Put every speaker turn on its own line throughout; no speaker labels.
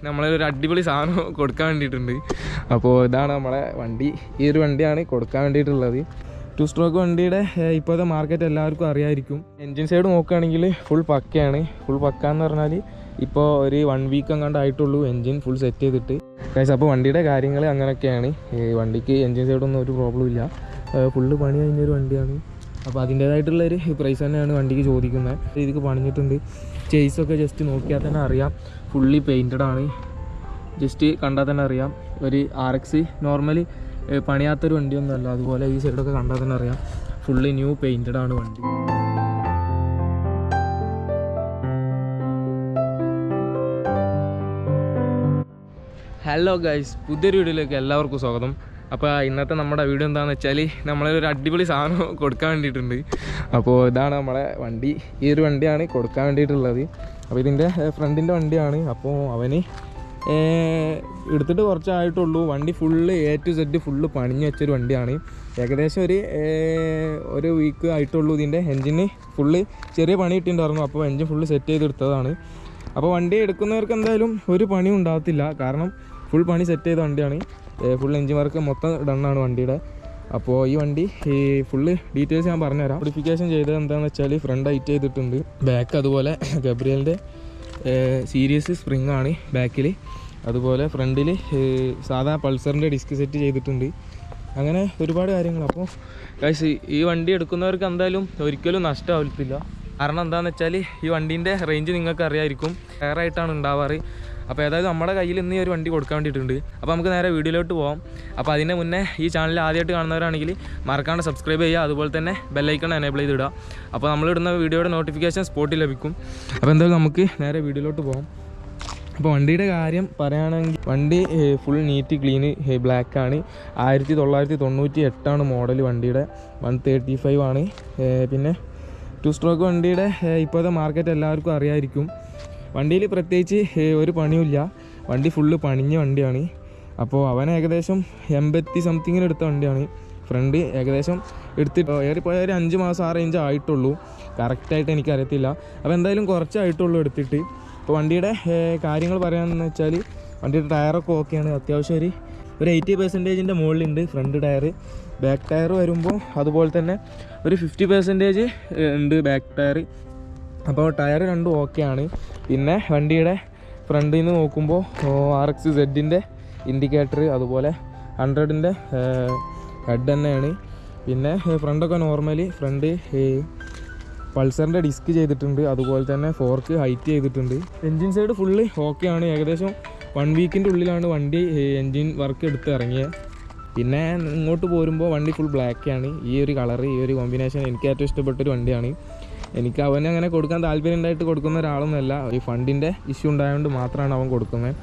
നമ്മളൊരു അടിപൊളി സാധനം കൊടുക്കാൻ വേണ്ടിയിട്ടുണ്ട്. അപ്പോൾ ഇതാണ് നമ്മളെ വണ്ടി. ഈ ഒരു വണ്ടിയാണ് കൊടുക്കാൻ വേണ്ടിയിട്ടുള്ളത്. 2 സ്ട്രോക്ക് വണ്ടിയുടെ ഇപ്പോഴത്തെ മാർക്കറ്റ് എല്ലാവർക്കും അറിയാമായിരിക്കും. എൻജിൻ സൈഡ് നോക്കുകയാണെങ്കിൽ ഫുൾ പക്കയാണ്. ഫുൾ പക്ക എന്ന് പറഞ്ഞാൽ ഇപ്പോൾ ഒരു 1 വീക്ക് അങ്ങാണ്ട് ആയിട്ടുള്ളൂ എൻജിൻ ഫുൾ സെറ്റ് ചെയ്തിട്ട്. അപ്പോൾ വണ്ടിയുടെ കാര്യങ്ങൾ അങ്ങനെയൊക്കെയാണ്. വണ്ടിക്ക് എൻജിൻ സൈഡൊന്നും ഒരു പ്രോബ്ലം ഇല്ല. ഫുള്ള് പണി കഴിഞ്ഞൊരു വണ്ടിയാണ്. അപ്പോൾ അതിൻ്റേതായിട്ടുള്ളൊരു പ്രൈസ് തന്നെയാണ് വണ്ടിക്ക് ചോദിക്കുന്നത്. ഇതിക്ക് പണിഞ്ഞിട്ടുണ്ട്. ചേസൊക്കെ ജസ്റ്റ് നോക്കിയാൽ തന്നെ അറിയാം ഫുള്ളി പെയിൻറ്റഡ് ആണ്. ജസ്റ്റ് കണ്ടാൽ തന്നെ അറിയാം. ഒരു RX നോർമലി പണിയാത്തൊരു വണ്ടിയൊന്നുമല്ല. അതുപോലെ ഈ സൈഡൊക്കെ കണ്ടാൽ തന്നെ അറിയാം ഫുള്ളി ന്യൂ പെയിൻറ്റഡ് ആണ് വണ്ടി. ഹലോ ഗൈസ്, പുതിയൊരു വീഡിയോയിലേക്ക് എല്ലാവർക്കും സ്വാഗതം. അപ്പോൾ ഇന്നത്തെ നമ്മുടെ വീഡിയോ എന്താണെന്ന് വെച്ചാൽ നമ്മളൊരു അടിപൊളി സാധനം കൊടുക്കാൻ വേണ്ടിയിട്ടുണ്ട്. അപ്പോൾ ഇതാണ് നമ്മളെ വണ്ടി. ഈ ഒരു വണ്ടിയാണ് കൊടുക്കാൻ വേണ്ടിയിട്ടുള്ളത്. അപ്പോൾ ഇതിൻ്റെ ഫ്രണ്ടിൻ്റെ വണ്ടിയാണ്. അപ്പോൾ അവന് എടുത്തിട്ട് കുറച്ചായിട്ടുള്ളൂ. വണ്ടി full A to Z full പണിഞ്ഞ് വെച്ചൊരു വണ്ടിയാണ്. ഏകദേശം ഒരു വീക്ക് ആയിട്ടുള്ളൂ. ഇതിൻ്റെ എൻജിന് ഫുള്ള് ചെറിയ പണി കിട്ടിയിട്ടുണ്ടായിരുന്നു. അപ്പോൾ എൻജിൻ ഫുള്ള് സെറ്റ് ചെയ്തെടുത്തതാണ്. അപ്പോൾ വണ്ടി എടുക്കുന്നവർക്ക് എന്തായാലും ഒരു പണിയും ഉണ്ടാകത്തില്ല. കാരണം ഫുൾ പണി സെറ്റ് ചെയ്ത വണ്ടിയാണ്. ഫുൾ എൻജിൻ വർക്ക് മൊത്തം ഡണ്ണാണ് വണ്ടിയുടെ. അപ്പോൾ ഈ വണ്ടി ഫുള്ള് ഡീറ്റെയിൽസ് ഞാൻ പറഞ്ഞുതരാം. മോഡിഫിക്കേഷൻ ചെയ്തത് എന്താണെന്ന് വെച്ചാൽ ഫ്രണ്ട് ഹൈറ്റ് ചെയ്തിട്ടുണ്ട്. ബാക്ക് അതുപോലെ ഗബ്രിയലിൻ്റെ സീരീസ് സ്പ്രിങ് ആണ് ബാക്കിൽ. അതുപോലെ ഫ്രണ്ടിൽ സാധാ പൾസറിൻ്റെ ഡിസ്ക് സെറ്റ് ചെയ്തിട്ടുണ്ട്. അങ്ങനെ ഒരുപാട് കാര്യങ്ങൾ. അപ്പോൾ ഗൈസ്, ഈ വണ്ടി എടുക്കുന്നവർക്ക് എന്തായാലും ഒരിക്കലും നഷ്ടമാവത്തില്ല. കാരണം എന്താണെന്ന് വെച്ചാൽ ഈ വണ്ടീൻ്റെ റേഞ്ച് നിങ്ങൾക്ക് അറിയാമായിരിക്കും. റയറായിട്ടാണ് ഉണ്ടാവാറ്. അപ്പോൾ ഏതായാലും നമ്മുടെ കയ്യിൽ ഇന്ന് ഈ ഒരു വണ്ടി കൊടുക്കാൻ വേണ്ടിയിട്ടുണ്ട്. അപ്പോൾ നമുക്ക് നേരെ വീഡിയോയിലോട്ട് പോകാം. അപ്പോൾ അതിന് മുന്നേ ഈ ചാനൽ ആദ്യമായിട്ട് കാണുന്നവരാണെങ്കിൽ മറക്കാണ്ട് സബ്സ്ക്രൈബ് ചെയ്യുക. അതുപോലെ തന്നെ ബെല്ലൈക്കൺ എനേബിൾ ചെയ്തിടുക. അപ്പോൾ നമ്മളിടുന്ന വീഡിയോയുടെ നോട്ടിഫിക്കേഷൻ സ്പോട്ടിൽ ലഭിക്കും. അപ്പോൾ എന്തായാലും നമുക്ക് നേരെ വീഡിയോയിലോട്ട് പോകാം. അപ്പോൾ വണ്ടിയുടെ കാര്യം പറയുകയാണെങ്കിൽ വണ്ടി ഫുൾ നീറ്റ് ക്ലീന് ബ്ലാക്കാണ്. 1998 മോഡൽ വണ്ടിയുടെ. 135 ആണ്. പിന്നെ 2 സ്ട്രോക്ക് വണ്ടിയുടെ ഇപ്പോഴത്തെ മാർക്കറ്റ് എല്ലാവർക്കും അറിയാമായിരിക്കും. വണ്ടിയിൽ പ്രത്യേകിച്ച് ഒരു പണിയുമില്ല. വണ്ടി ഫുള്ള് പണിഞ്ഞ വണ്ടിയാണ്. അപ്പോൾ അവൻ ഏകദേശം 80 സംതിങ്ങിന് എടുത്ത വണ്ടിയാണ്. ഫ്രണ്ട് ഏകദേശം എടുത്തിട്ട് ഏറിപ്പോയ ഒരു 5 മാസം 6 റേഞ്ച് ആയിട്ടുള്ളൂ. കറക്റ്റായിട്ട് എനിക്കറിയത്തില്ല. അപ്പോൾ എന്തായാലും കുറച്ചായിട്ടുള്ളൂ എടുത്തിട്ട്. അപ്പോൾ വണ്ടിയുടെ കാര്യങ്ങൾ പറയാമെന്ന് വെച്ചാൽ വണ്ടിയുടെ ടയറൊക്കെ ഓക്കെയാണ്. അത്യാവശ്യം ഒരു 80% മുകളിലുണ്ട് ഫ്രണ്ട് ടയർ. ബാക്ക് ടയർ വരുമ്പോൾ അതുപോലെ തന്നെ ഒരു 50% ഉണ്ട് ബാക്ക് ടയർ. അപ്പോൾ ടയർ രണ്ടും ഓക്കെയാണ്. പിന്നെ വണ്ടിയുടെ ഫ്രണ്ടിൽ നിന്ന് നോക്കുമ്പോൾ RX Z ഇൻഡിക്കേറ്റർ, അതുപോലെ 100ൻ്റെ ഹെഡ് തന്നെയാണ്. പിന്നെ ഫ്രണ്ടൊക്കെ നോർമലി ഫ്രണ്ട് പൾസറിൻ്റെ ഡിസ്ക് ചെയ്തിട്ടുണ്ട്. അതുപോലെ തന്നെ ഫോർക്ക് ഹൈറ്റ് ചെയ്തിട്ടുണ്ട്. എൻജിൻ സൈഡ് ഫുള്ള് ഓക്കെയാണ്. ഏകദേശം 1 വീക്കിൻ്റെ ഉള്ളിലാണ് വണ്ടി എൻജിൻ വർക്ക് എടുത്ത് ഇറങ്ങിയത്. പിന്നെ ഇങ്ങോട്ട് പോരുമ്പോൾ വണ്ടി ഫുൾ ബ്ലാക്കാണ്. ഈ ഒരു കളറ്, ഈ ഒരു കോമ്പിനേഷൻ എനിക്ക് ഏറ്റവും ഇഷ്ടപ്പെട്ടൊരു വണ്ടിയാണ്. എനിക്ക് അവനെ അങ്ങനെ കൊടുക്കാൻ താല്പര്യം ഉണ്ടായിട്ട് കൊടുക്കുന്ന ഒരാളൊന്നുമല്ല. ഈ ഫണ്ടിൻ്റെ ഇഷ്യൂ ഉണ്ടായതുകൊണ്ട് മാത്രമാണ് അവൻ കൊടുക്കുന്നത്.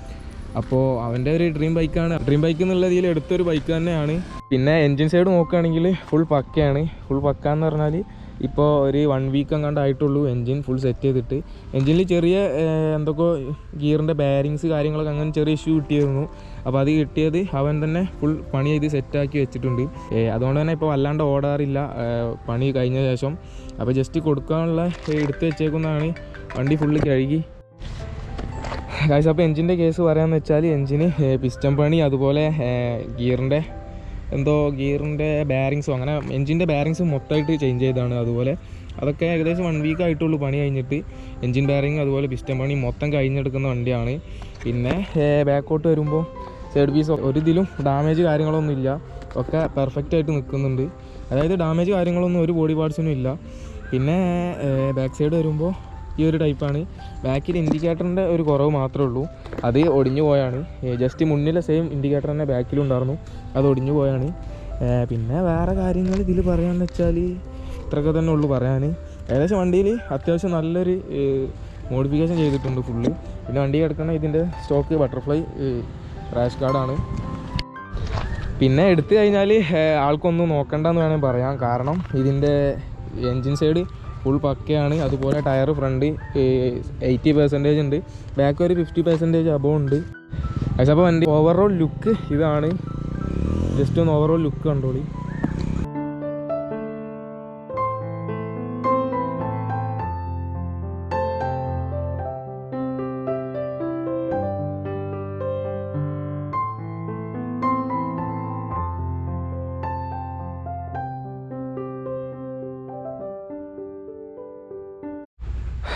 അപ്പോൾ അവൻ്റെ ഒരു ഡ്രീം ബൈക്കാണ്. ഡ്രീം ബൈക്ക് എന്നുള്ള രീതിയിൽ എടുത്തൊരു ബൈക്ക് തന്നെയാണ്. പിന്നെ എൻജിൻ സൈഡ് നോക്കുകയാണെങ്കിൽ ഫുൾ പക്കയാണ്. ഫുൾ പക്ക എന്ന് പറഞ്ഞാൽ ഇപ്പോൾ ഒരു 1 വീക്ക് അങ്ങാണ്ട് ആയിട്ടുള്ളൂ എൻജിൻ ഫുൾ സെറ്റ് ചെയ്തിട്ട്. എൻജിനിൽ ചെറിയ എന്തൊക്കെ ഗിയറിൻ്റെ ബാരിങ്സ് കാര്യങ്ങളൊക്കെ അങ്ങനെ ചെറിയ ഇഷ്യൂ കിട്ടിയിരുന്നു. അപ്പോൾ അത് കിട്ടിയത് അവൻ തന്നെ ഫുൾ പണി ചെയ്ത് സെറ്റാക്കി വെച്ചിട്ടുണ്ട്. അതുകൊണ്ട് തന്നെ ഇപ്പോൾ വല്ലാണ്ട് ഓടാറില്ല പണി കഴിഞ്ഞ ശേഷം. അപ്പോൾ ജസ്റ്റ് കൊടുക്കാനുള്ള എടുത്ത് വെച്ചേക്കുന്നതാണ്. വണ്ടി ഫുള്ള് കഴുകി കാശ്. അപ്പോൾ എൻജിൻ്റെ കേസ് പറയാമെന്ന് വെച്ചാൽ എൻജിന് പിസ്റ്റൺ പണി, അതുപോലെ ഗിയറിൻ്റെ ബാരിങ്സോ അങ്ങനെ എൻജിൻ്റെ ബാരിങ്സ് മൊത്തമായിട്ട് ചേഞ്ച് ചെയ്തതാണ്. അതുപോലെ അതൊക്കെ ഏകദേശം 1 വീക്ക് ആയിട്ടുള്ളൂ പണി കഴിഞ്ഞിട്ട്. എൻജിൻ ബാരിങ് അതുപോലെ പിസ്റ്റൺ പണി മൊത്തം കഴിഞ്ഞെടുക്കുന്ന വണ്ടിയാണ്. പിന്നെ ബാക്കോട്ട് വരുമ്പോൾ സൈഡ് പീസ് ഒരു ഇതിലും ഡാമേജ് കാര്യങ്ങളൊന്നും ഇല്ല. ഒക്കെ പെർഫെക്റ്റ് ആയിട്ട് നിൽക്കുന്നുണ്ട്. അതായത് ഡാമേജ് കാര്യങ്ങളൊന്നും ഒരു ബോഡി പാർട്സിനും ഇല്ല. പിന്നെ ബാക്ക് സൈഡ് വരുമ്പോൾ ഈ ഒരു ടൈപ്പാണ്. ബാക്കിൽ ഇൻഡിക്കേറ്ററിൻ്റെ ഒരു കുറവ് മാത്രമേ ഉള്ളൂ. അത് ഒടിഞ്ഞു പോയാണ്. ജസ്റ്റ് മുന്നിലെ സെയിം ഇൻഡിക്കേറ്റർ തന്നെ ബാക്കിലും ഉണ്ടായിരുന്നു. അത് ഒടിഞ്ഞു പോയാണ്. പിന്നെ വേറെ കാര്യങ്ങൾ ഇതിൽ പറയാമെന്ന് വെച്ചാൽ ഇത്രയൊക്കെ തന്നെ ഉള്ളൂ പറയാൻ. ഏകദേശം വണ്ടിയിൽ അത്യാവശ്യം നല്ലൊരു മോഡിഫിക്കേഷൻ ചെയ്തിട്ടുണ്ട് ഫുള്ള്. പിന്നെ വണ്ടി കിടക്കുന്ന ഇതിൻ്റെ സ്റ്റോക്ക് ബട്ടർഫ്ലൈ റാഷ് ഗാർഡാണ്. പിന്നെ എടുത്തു കഴിഞ്ഞാൽ ആൾക്കൊന്നും നോക്കണ്ടെന്ന് വേണമെങ്കിൽ പറയാം. കാരണം ഇതിൻ്റെ എൻജിൻ സൈഡ് ഫുൾ പക്കയാണ്. അതുപോലെ ടയർ ഫ്രണ്ട് 80% ഉണ്ട്. ബാക്ക് ഒരു 50% അബോവ് ഉണ്ട്. പക്ഷേ അപ്പോൾ വണ്ടി ഓവറോൾ ലുക്ക് ഇതാണ്. ജസ്റ്റ് ഒന്ന് ഓവറോൾ ലുക്ക് കണ്ടോളി.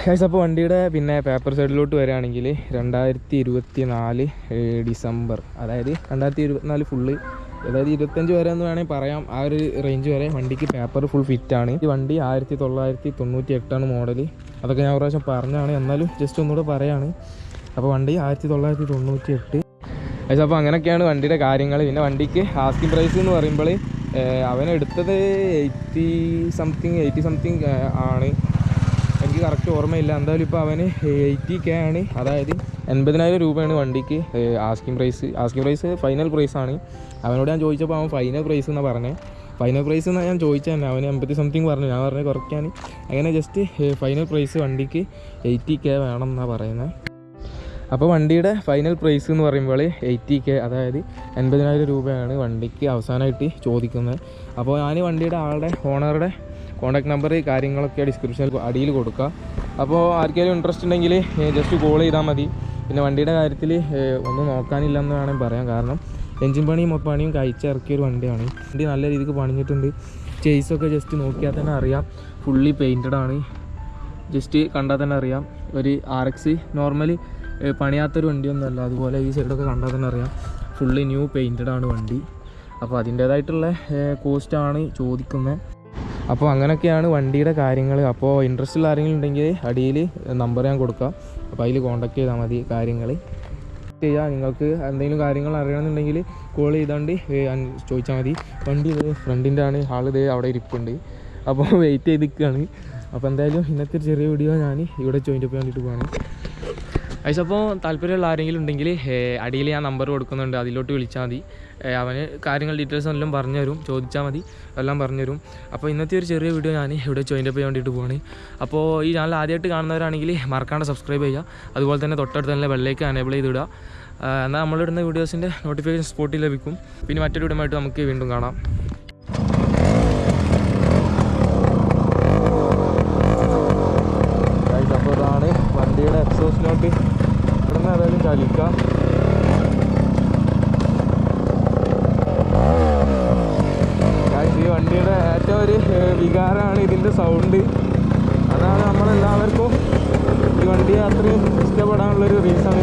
ഗൈസ് അപ്പോൾ വണ്ടിയുടെ പിന്നെ പേപ്പർ സൈഡിലോട്ട് വരികയാണെങ്കിൽ 2024 ഡിസംബർ, അതായത് 2024 ഫുള്ള്, അതായത് 25 വരെ എന്ന് വേണമെങ്കിൽ പറയാം. ആ ഒരു റേഞ്ച് വരെ വണ്ടിക്ക് പേപ്പർ ഫുൾ ഫിറ്റാണ്. ഈ വണ്ടി 1998 മോഡൽ. അതൊക്കെ ഞാൻ ഒരു പ്രാവശ്യം പറഞ്ഞാണ്, എന്നാലും ജസ്റ്റ് ഒന്നുകൂടെ പറയാണ്. അപ്പോൾ വണ്ടി 1998. ഗൈസ് അപ്പോൾ അങ്ങനെയൊക്കെയാണ് വണ്ടിയുടെ കാര്യങ്ങൾ. പിന്നെ വണ്ടിക്ക് ആസ്കിംഗ് പ്രൈസ് എന്ന് പറയുമ്പോൾ അവനെടുത്തത് 80 സംതിങ് ആണ്. എനിക്ക് കറക്റ്റ് ഓർമ്മയില്ല. എന്തായാലും ഇപ്പോൾ അവന് 80K ആണ്, അതായത് 80,000 രൂപയാണ് വണ്ടിക്ക് ആസ്കിംഗ് പ്രൈസ്. ഫൈനൽ പ്രൈസാണ്. അവനോട് ഞാൻ ചോദിച്ചപ്പോൾ അവൻ ഫൈനൽ പ്രൈസ് എന്നാണ് പറഞ്ഞത്. ഫൈനൽ പ്രൈസ് എന്നാണ് ഞാൻ ചോദിച്ചത് തന്നെ. അവന് 80 സംതിങ് പറഞ്ഞു. ഞാൻ പറഞ്ഞത് കുറയ്ക്കാൻ. അങ്ങനെ ജസ്റ്റ് ഫൈനൽ പ്രൈസ് വണ്ടിക്ക് 80K വേണം എന്നാണ് പറയുന്നത്. അപ്പോൾ വണ്ടിയുടെ ഫൈനൽ പ്രൈസ് എന്ന് പറയുമ്പോൾ 80K, അതായത് 80,000 രൂപയാണ് വണ്ടിക്ക് അവസാനമായിട്ട് ചോദിക്കുന്നത്. അപ്പോൾ ഞാൻ വണ്ടിയുടെ ഓണറുടെ കോൺടാക്ട് നമ്പർ കാര്യങ്ങളൊക്കെ ഡിസ്ക്രിപ്ഷനിൽ അടിയിൽ കൊടുക്കുക. അപ്പോൾ ആർക്കെങ്കിലും ഇൻട്രസ്റ്റ് ഉണ്ടെങ്കിൽ ജസ്റ്റ് കോൾ ചെയ്താൽ മതി. പിന്നെ വണ്ടിയുടെ കാര്യത്തിൽ ഒന്നും നോക്കാനില്ലെന്ന് വേണമെങ്കിൽ പറയാം. കാരണം എൻജിൻ പണിയും മൊപ്പണിയും കഴിച്ചിറക്കിയൊരു വണ്ടിയാണ്. വണ്ടി നല്ല രീതിക്ക് പണിഞ്ഞിട്ടുണ്ട്. ചേസൊക്കെ ജസ്റ്റ് നോക്കിയാൽ തന്നെ അറിയാം, ഫുള്ളി പെയിൻറ്റഡ് ആണ്. ജസ്റ്റ് കണ്ടാൽ തന്നെ അറിയാം. ഒരു RX നോർമലി പണിയാത്തൊരു വണ്ടിയൊന്നുമല്ല. അതുപോലെ ഈ സൈഡൊക്കെ കണ്ടാൽ തന്നെ അറിയാം, ഫുള്ളി ന്യൂ പെയിൻറ്റഡ് ആണ് വണ്ടി. അപ്പോൾ അതിൻ്റേതായിട്ടുള്ള കോസ്റ്റാണ് ചോദിക്കുന്നത്. അപ്പോൾ അങ്ങനെയൊക്കെയാണ് വണ്ടിയുടെ കാര്യങ്ങൾ. അപ്പോൾ ഇൻട്രസ്റ്റ് ഉള്ള ആരെങ്കിലും ഉണ്ടെങ്കിൽ അടിയിൽ നമ്പർ ഞാൻ കൊടുക്കാം. അപ്പോൾ അതിൽ കോൺടാക്ട് ചെയ്താൽ മതി. കാര്യങ്ങൾ ചെയ്യാം. നിങ്ങൾക്ക് എന്തെങ്കിലും കാര്യങ്ങൾ അറിയണമെന്നുണ്ടെങ്കിൽ കോൾ ചെയ്താണ്ട് ചോദിച്ചാൽ മതി. വണ്ടി ഇത് ഫ്രണ്ടിൻ്റെ ആണ്, ആളിത് അവിടെ ഇരിപ്പുണ്ട്. അപ്പോൾ വെയിറ്റ് ചെയ്ത് നിൽക്കുകയാണ്. അപ്പോൾ എന്തായാലും ഇന്നത്തെ ചെറിയ വീഡിയോ ഞാൻ ഇവിടെ ജോയിൻ്റ് ചെയ്യാൻ വേണ്ടിയിട്ട് പോവാണ്. ഗൈസ് അപ്പോൾ താല്പര്യമുള്ള ആരെങ്കിലും ഉണ്ടെങ്കിൽ അടിയിൽ ഞാൻ നമ്പർ കൊടുക്കുന്നുണ്ട്, അതിലോട്ട് വിളിച്ചാൽ മതി. അവന് കാര്യങ്ങൾ ഡീറ്റെയിൽസ് എല്ലാം പറഞ്ഞു തരും. ചോദിച്ചാൽ മതി, എല്ലാം പറഞ്ഞു തരും. അപ്പോൾ ഇന്നത്തെ ഒരു ചെറിയ വീഡിയോ ഞാൻ ഇവിടെ ജോയിൻ്റ് ചെയ്യാൻ വേണ്ടിയിട്ട് പോവാണ്. അപ്പോൾ ഈ ചാനൽ ആദ്യമായിട്ട് കാണുന്നവരാണെങ്കിൽ മറക്കാണ്ട് സബ്സ്ക്രൈബ് ചെയ്യുക. അതുപോലെ തന്നെ തൊട്ടടുത്ത് തന്നെ ബെല്ലേക്ക് എനേബിൾ ചെയ്തിടുക. എന്നാൽ നമ്മളിടുന്ന വീഡിയോസിൻ്റെ നോട്ടിഫിക്കേഷൻ സ്പോട്ടിൽ ലഭിക്കും. പിന്നെ മറ്റൊരു വീഡിയോ ആയിട്ട് നമുക്ക് വീണ്ടും കാണാം. അപ്പോൾ ഇതാണ് വണ്ടിയുടെ എക്സോസിലോട്ട് ഇവിടെ നിന്ന് ഏതായാലും ചലിക്കാം. ഈ വണ്ടിയുടെ ഏറ്റവും ഒരു വികാരമാണ് ഇതിൻ്റെ സൗണ്ട്. അതാണ് നമ്മളെല്ലാവർക്കും ഈ വണ്ടിയെ അത്രയും ഇഷ്ടപ്പെടാനുള്ളൊരു റീസൺ.